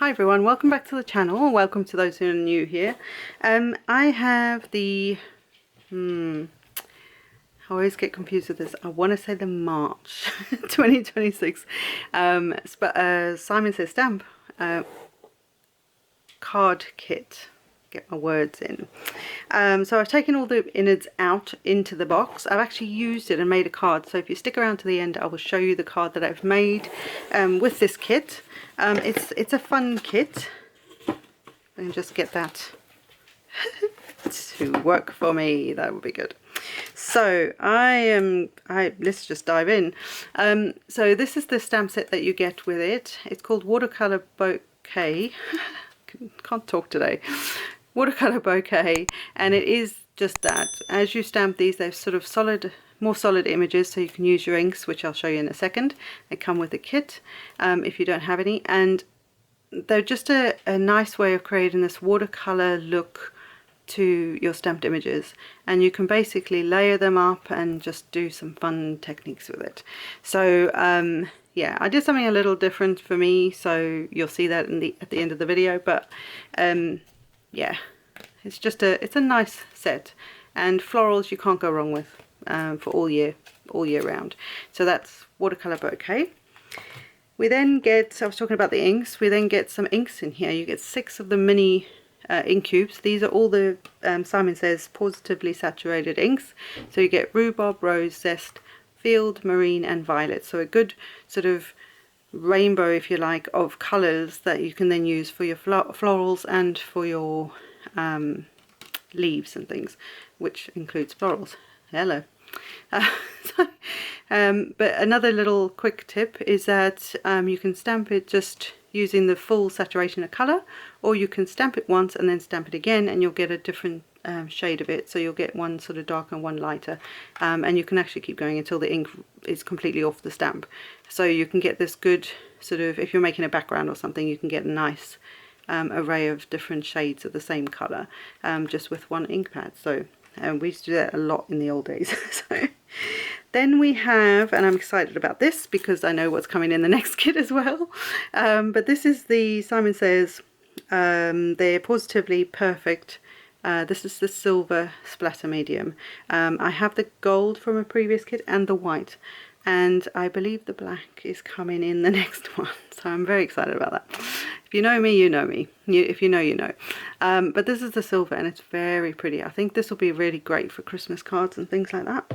Hi everyone, welcome back to the channel. Welcome to those who are new here. I have the, I always get confused with this. I want to say the March 2026 Simon Says Stamp card kit. Get my words in. So I've taken all the innards out into the box. I've actually used it and made a card, so if you stick around to the end I will show you the card that I've made with this kit. It's a fun kit. And just get that to work for me, that would be good. So let's just dive in. So this is the stamp set that you get with it. It's called Watercolor Bouquet. Can't talk today. Watercolor Bouquet, and it is just that. As you stamp these, they're sort of more solid images, so you can use your inks, which I'll show you in a second. They come with a kit if you don't have any, and they're just a nice way of creating this watercolor look to your stamped images, and you can basically layer them up and just do some fun techniques with it. So yeah, I did something a little different for me, so you'll see that at the end of the video, but yeah, it's a nice set, and florals you can't go wrong with for all year round. So that's Watercolor Bouquet. We then get, I was talking about the inks, we then get some inks in here. You get 6 of the mini ink cubes. These are all the Simon Says positively saturated inks. So you get rhubarb, rose, zest, field, marine and violet. So a good sort of rainbow, if you like, of colours that you can then use for your florals and for your leaves and things, which includes florals. Hello. But another little quick tip is that you can stamp it just using the full saturation of colour, or you can stamp it once and then stamp it again, and you'll get a different shade of it. So you'll get one sort of darker and one lighter, and you can actually keep going until the ink is completely off the stamp. So you can get this good sort of, if you're making a background or something, you can get a nice array of different shades of the same colour just with one ink pad. So we used to do that a lot in the old days. So then we have, and I'm excited about this because I know what's coming in the next kit as well, but this is the Simon Says They're Positively Perfect. This is the silver splatter medium. I have the gold from a previous kit and the white, and I believe the black is coming in the next one, so I'm very excited about that. If you know me, you know me. If you know, you know. But this is the silver, and it's very pretty. I think this will be really great for Christmas cards and things like that.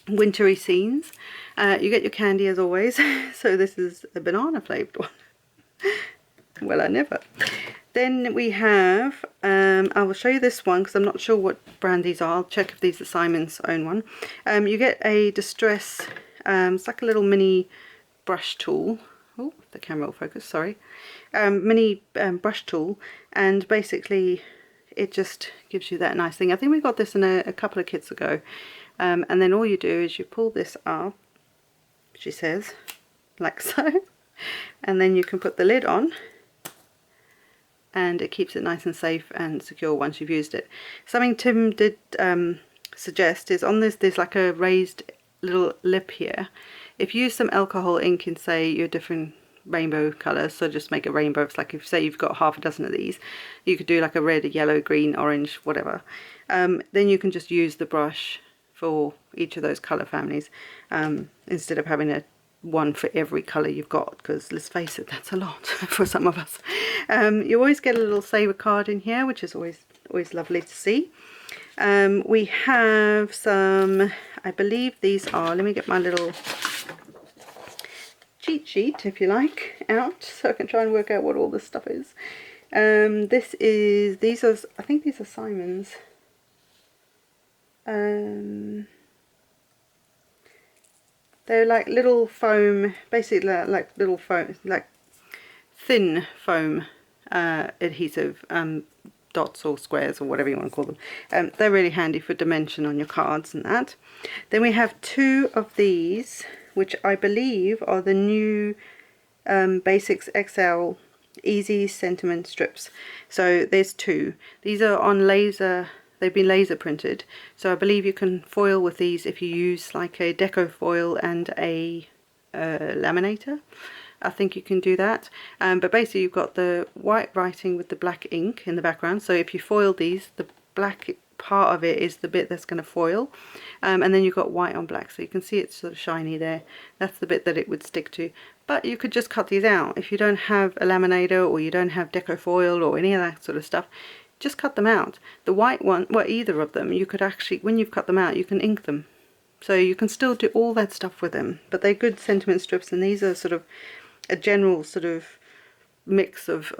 Wintry scenes. You get your candy as always. So this is a banana flavoured one. Well, I never. Then we have, I will show you this one because I'm not sure what brand these are. I'll check if these are Simon's own one. You get a distress, it's like a little mini brush tool. Oh, the camera will focus, sorry. Mini brush tool, and basically it just gives you that nice thing. I think we got this in a couple of kits ago. And then all you do is you pull this up, she says, like so, and then you can put the lid on, and it keeps it nice and safe and secure once you've used it. Something Tim did suggest is on this, there's like a raised little lip here. If you use some alcohol ink in, say, your different rainbow colours, so just make a rainbow. It's like, if say you've got half a dozen of these, you could do like a red, a yellow, green, orange, whatever. Then you can just use the brush for each of those colour families instead of having one for every colour you've got, because let's face it, that's a lot for some of us. You always get a little saver card in here, which is always lovely to see. We have some, I believe these are, let me get my little cheat sheet, if you like, out so I can try and work out what all this stuff is. These are, I think these are Simon's. They're like little foam, basically like little foam, like thin foam adhesive dots or squares or whatever you want to call them. They're really handy for dimension on your cards and that. Then we have 2 of these, which I believe are the new Basics XL Easy Sentiment strips. So there's 2. These are on laser. They've been laser printed, so I believe you can foil with these if you use like a deco foil and a laminator. I think you can do that. But basically you've got the white writing with the black ink in the background. So if you foil these, the black part of it is the bit that's going to foil. And then you've got white on black. So you can see it's sort of shiny there. That's the bit that it would stick to. But you could just cut these out. If you don't have a laminator or you don't have deco foil or any of that sort of stuff, just cut them out. The white one, well, either of them, you could actually, when you've cut them out, you can ink them. So you can still do all that stuff with them. But they're good sentiment strips, and these are sort of a general sort of mix of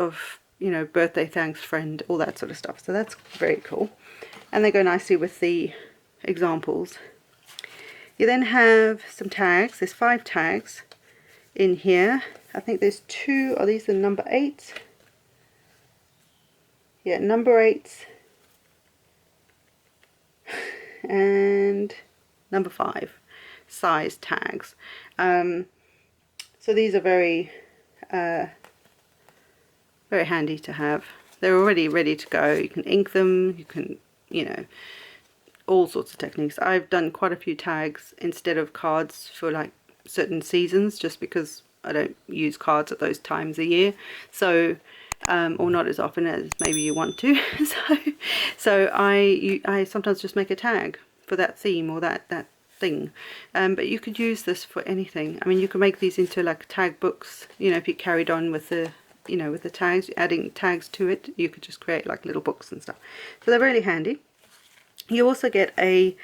you know, birthday thanks, friend, all that sort of stuff. So that's very cool. And they go nicely with the examples. You then have some tags. There's 5 tags in here. I think there's 2, are these the number 8? Yeah, number 8 and number 5 size tags. So these are very very handy to have. They're already ready to go. You can ink them, you can, you know, all sorts of techniques. I've done quite a few tags instead of cards for like certain seasons, just because I don't use cards at those times a year. So or not as often as maybe you want to. so I sometimes just make a tag for that theme or that thing. But you could use this for anything. I mean, you can make these into like tag books, you know, if you carried on with the, you know, with the tags, adding tags to it, you could just create like little books and stuff. So they're really handy. You also get a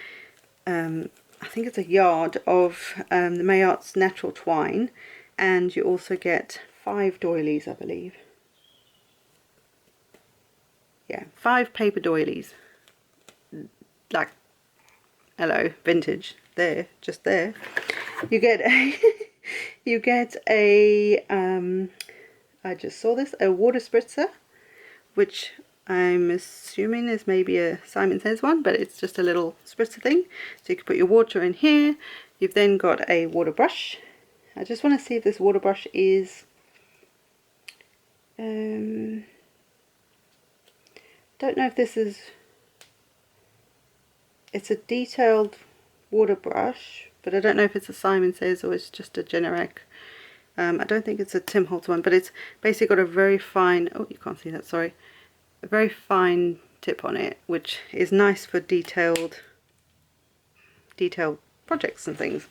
I think it's a yard of the Mayart's natural twine, and you also get 5 doilies, I believe. Yeah, 5 paper doilies. Like, hello, vintage. There, just there. You get a you get a I just saw this, a water spritzer, which I'm assuming is maybe a Simon Says one, but it's just a little spritzer thing. So you can put your water in here. You've then got a water brush. I just want to see if this water brush is don't know if this is, it's a detailed water brush, but I don't know if it's a Simon Says or it's just a generic. I don't think it's a Tim Holtz one, but it's basically got a very fine, oh, you can't see that, sorry, a very fine tip on it, which is nice for detailed projects and things.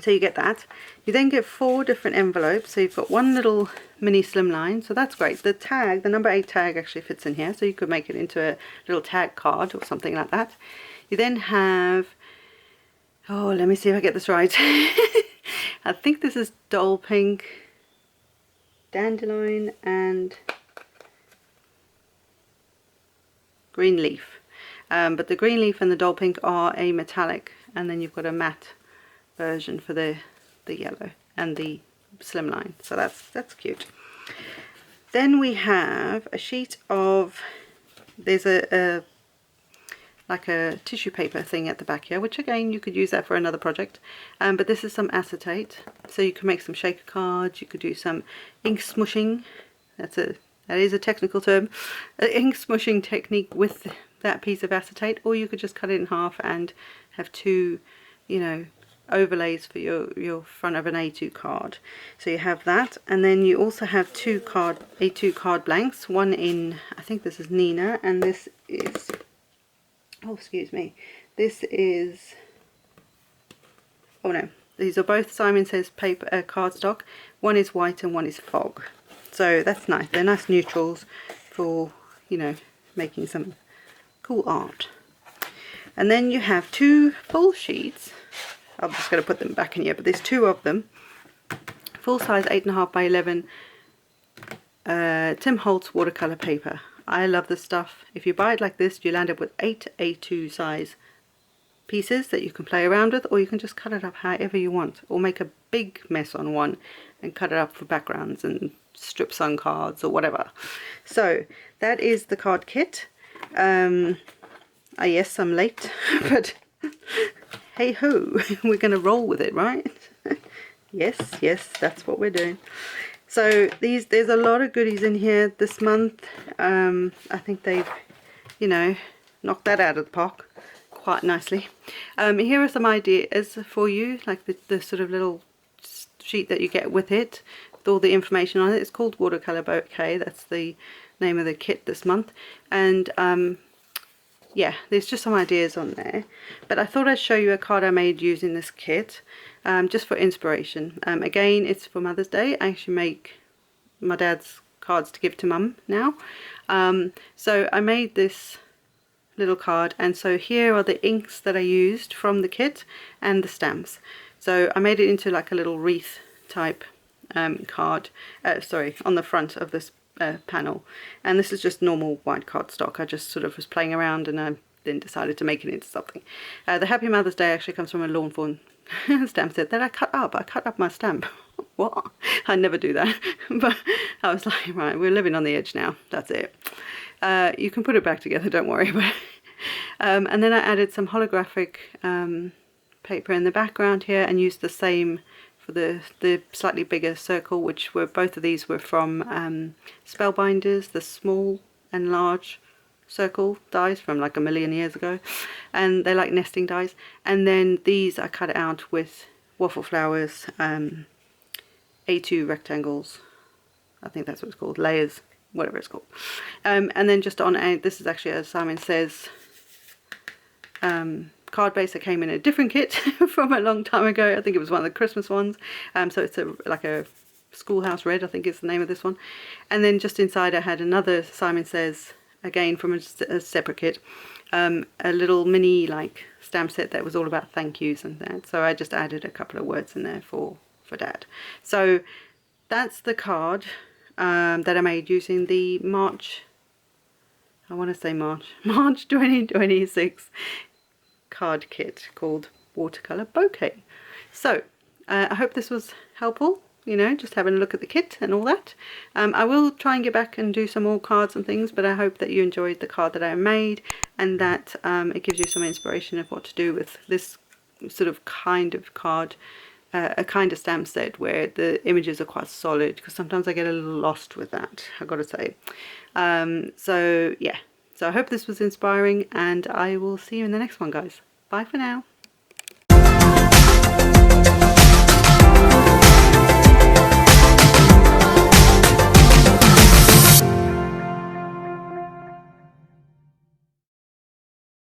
So you get that. You then get 4 different envelopes. So you've got one little mini slimline, so that's great. The tag, the number 8 tag actually fits in here, so you could make it into a little tag card or something like that. You then have, oh, let me see if I get this right. I think this is Doll Pink, Dandelion and Green Leaf. But the Green Leaf and the Doll Pink are a metallic, and then you've got a matte version for the yellow and the slimline. So that's cute. Then we have a sheet of, there's a like a tissue paper thing at the back here, which again you could use that for another project, but this is some acetate, so you can make some shaker cards. You could do some ink smushing. That is a technical term, an ink smushing technique with that piece of acetate, or you could just cut it in half and have 2, you know, overlays for your front of an A2 card. So you have that, and then you also have 2 A2 card blanks, one in, I think this is Nina, and this is, oh excuse me, this is, oh no, these are both Simon Says paper cardstock. One is white and one is fog. So that's nice. They're nice neutrals for, you know, making some cool art. And then you have 2 full sheets. I'm just going to put them back in here, but there's 2 of them. Full size 8.5 by 11 Tim Holtz watercolor paper. I love this stuff. If you buy it like this, you'll end up with 8 A2 size pieces that you can play around with, or you can just cut it up however you want, or make a big mess on one and cut it up for backgrounds and strips on cards or whatever. So that is the card kit. Yes, I'm late, but hey ho, we're gonna roll with it, right? yes, that's what we're doing. So there's a lot of goodies in here this month. I think they've, you know, knocked that out of the park quite nicely. Here are some ideas for you, like the sort of little sheet that you get with it, with all the information on it. It's called Watercolor Bouquet. That's the name of the kit this month. And yeah, there's just some ideas on there. But I thought I'd show you a card I made using this kit, just for inspiration. Again, it's for Mother's Day. I actually make my dad's cards to give to Mum now. So I made this little card, and so here are the inks that I used from the kit and the stamps. So I made it into like a little wreath type card, sorry, on the front of this panel, and this is just normal white cardstock. I just sort of was playing around and I then decided to make it into something. The Happy Mother's Day actually comes from a lawn fawn stamp set that I cut up. I cut up my stamp. What? I never do that. But I was like, right, we're living on the edge now. That's it. You can put it back together, don't worry about it. And then I added some holographic paper in the background here and used the same for the slightly bigger circle, which were, both of these were from Spellbinders, the small and large circle dies from like a million years ago, and they're like nesting dies. And then these I cut out with waffle flowers, A2 rectangles, I think that's what it's called, layers, whatever it's called. And then just on a, this is actually, as Simon says, card base that came in a different kit from a long time ago. I think it was one of the Christmas ones. So it's like a Schoolhouse Red, I think is the name of this one. And then just inside I had another Simon Says, again from a separate kit, a little mini like stamp set that was all about thank yous and that. So I just added a couple of words in there for Dad. So that's the card that I made using the March 2026 card kit called Watercolor Bouquet. So I hope this was helpful, you know, just having a look at the kit and all that. I will try and get back and do some more cards and things, but I hope that you enjoyed the card that I made, and that it gives you some inspiration of what to do with this sort of kind of card, a kind of stamp set where the images are quite solid, because sometimes I get a little lost with that, I've got to say. So yeah, so I hope this was inspiring, and I will see you in the next one, guys. Bye for now.